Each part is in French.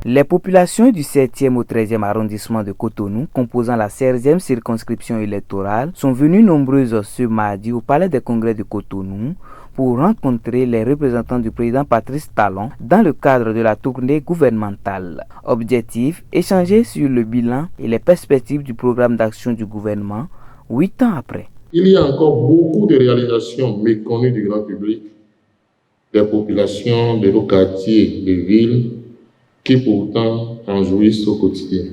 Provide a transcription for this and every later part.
Les populations du 7e au 13e arrondissement de Cotonou, composant la 16e circonscription électorale, sont venues nombreuses ce mardi au Palais des Congrès de Cotonou pour rencontrer les représentants du président Patrice Talon dans le cadre de la tournée gouvernementale. Objectif, échanger sur le bilan et les perspectives du programme d'action du gouvernement 8 ans après. Il y a encore beaucoup de réalisations méconnues du grand public, des populations de nos quartiers, des villes, qui pourtant en jouissent au quotidien.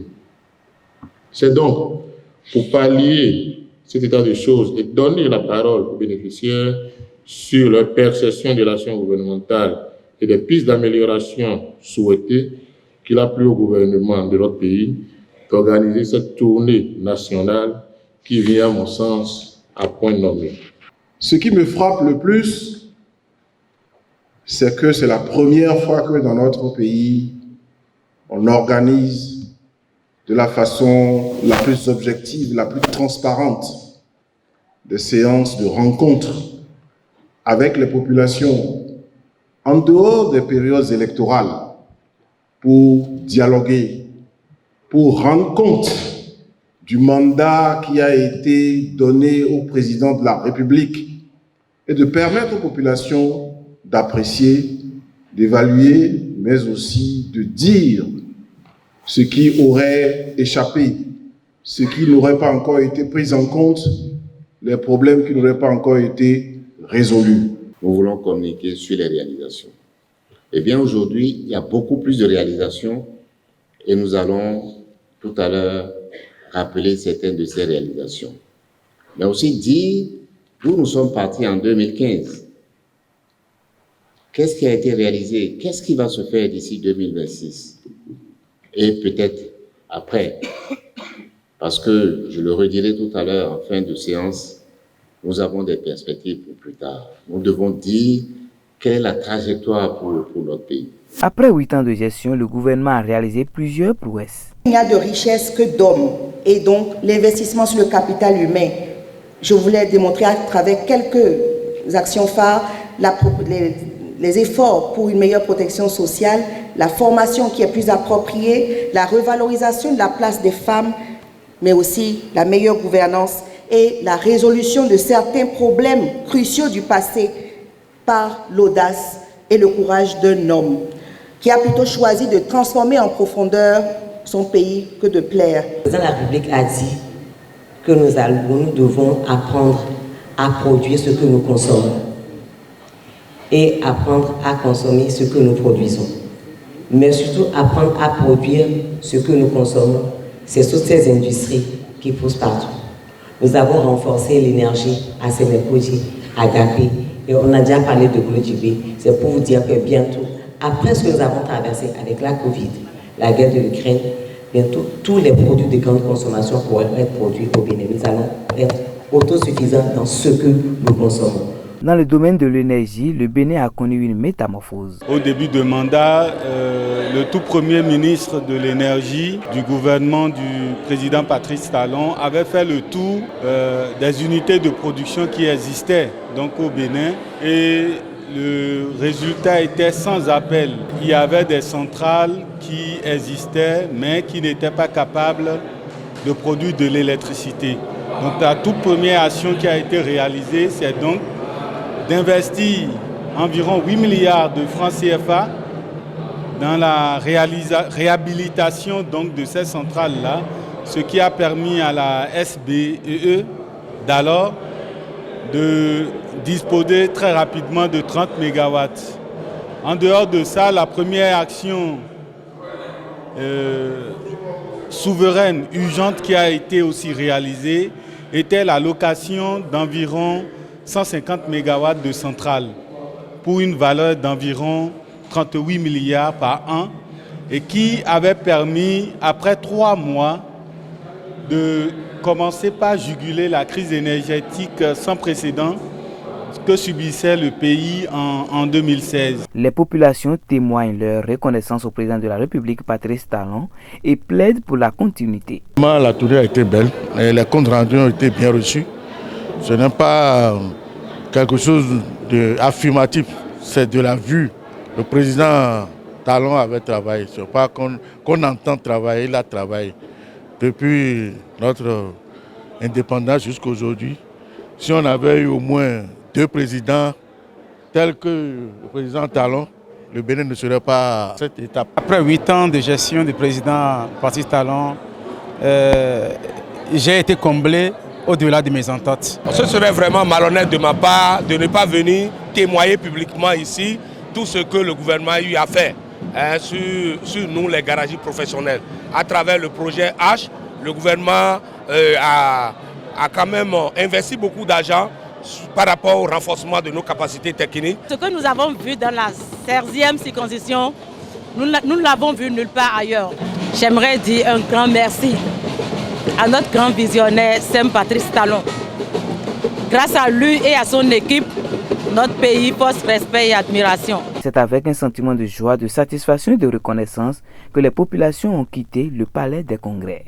C'est donc pour pallier cet état de choses et donner la parole aux bénéficiaires sur leur perception de l'action gouvernementale et des pistes d'amélioration souhaitées qu'il a plu au gouvernement de notre pays d'organiser cette tournée nationale qui vient, à mon sens, à point nommé. Ce qui me frappe le plus, c'est que c'est la première fois que dans notre pays, on organise de la façon la plus objective, la plus transparente, des séances de rencontres avec les populations en dehors des périodes électorales pour dialoguer, pour rendre compte du mandat qui a été donné au président de la République et de permettre aux populations d'apprécier, d'évaluer, mais aussi de dire ce qui aurait échappé, ce qui n'aurait pas encore été pris en compte, les problèmes qui n'auraient pas encore été résolus. Nous voulons communiquer sur les réalisations. Eh bien, aujourd'hui, il y a beaucoup plus de réalisations et nous allons tout à l'heure rappeler certaines de ces réalisations. Mais aussi dire d'où nous sommes partis en 2015. Qu'est-ce qui a été réalisé? Qu'est-ce qui va se faire d'ici 2026? Et peut-être après, parce que, je le redirai tout à l'heure en fin de séance, nous avons des perspectives pour plus tard. Nous devons dire quelle est la trajectoire pour notre pays. Après 8 ans de gestion, le gouvernement a réalisé plusieurs prouesses. Il n'y a de richesse que d'hommes et donc l'investissement sur le capital humain. Je voulais démontrer à travers quelques actions phares les efforts pour une meilleure protection sociale, la formation qui est plus appropriée, la revalorisation de la place des femmes, mais aussi la meilleure gouvernance et la résolution de certains problèmes cruciaux du passé par l'audace et le courage d'un homme qui a plutôt choisi de transformer en profondeur son pays que de plaire. Le président de la République a dit que nous devons apprendre à produire ce que nous consommons et apprendre à consommer ce que nous produisons. Mais surtout apprendre à produire ce que nous consommons. C'est toutes ces industries qui poussent partout. Nous avons renforcé l'énergie à Sénécoji, à Gapé, et on a déjà parlé de Glodjibé. C'est pour vous dire que bientôt, après ce que nous avons traversé avec la Covid, la guerre de l'Ukraine, bientôt tous les produits de grande consommation pourront être produits au Bénin. Nous allons être autosuffisants dans ce que nous consommons. Dans le domaine de l'énergie, le Bénin a connu une métamorphose. Au début de mandat, le tout premier ministre de l'énergie du gouvernement du président Patrice Talon avait fait le tour des unités de production qui existaient donc au Bénin et le résultat était sans appel. Il y avait des centrales qui existaient mais qui n'étaient pas capables de produire de l'électricité. Donc la toute première action qui a été réalisée, c'est donc d'investir environ 8 milliards de francs CFA dans la réhabilitation donc, de ces centrales-là, ce qui a permis à la SBEE d'alors de disposer très rapidement de 30 mégawatts. En dehors de ça, la première action souveraine, urgente qui a été aussi réalisée était la location d'environ 150 mégawatts de centrales pour une valeur d'environ 38 milliards par an et qui avait permis, après 3 mois, de commencer par juguler la crise énergétique sans précédent que subissait le pays en 2016. Les populations témoignent leur reconnaissance au président de la République, Patrice Talon, et plaident pour la continuité. La tournée a été belle, et les comptes rendus ont été bien reçus. Ce n'est pas quelque chose d'affirmatif, c'est de la vue. Le président Talon avait travaillé. Ce n'est pas qu'on entend travailler, il a travaillé. Depuis notre indépendance jusqu'à aujourd'hui, si on avait eu au moins 2 présidents tels que le président Talon, le Bénin ne serait pas à cette étape. Après 8 ans de gestion du président Patrice Talon, j'ai été comblé au-delà de mes ententes. Ce serait vraiment malhonnête de ma part de ne pas venir témoigner publiquement ici tout ce que le gouvernement a eu à faire sur nous, les garagistes professionnels. À travers le projet H, le gouvernement a quand même investi beaucoup d'argent par rapport au renforcement de nos capacités techniques. Ce que nous avons vu dans la 16e circonscription, nous ne l'avons vu nulle part ailleurs. J'aimerais dire un grand merci à notre grand visionnaire, Sem Patrice Talon. Grâce à lui et à son équipe, notre pays porte respect et admiration. C'est avec un sentiment de joie, de satisfaction et de reconnaissance que les populations ont quitté le palais des congrès.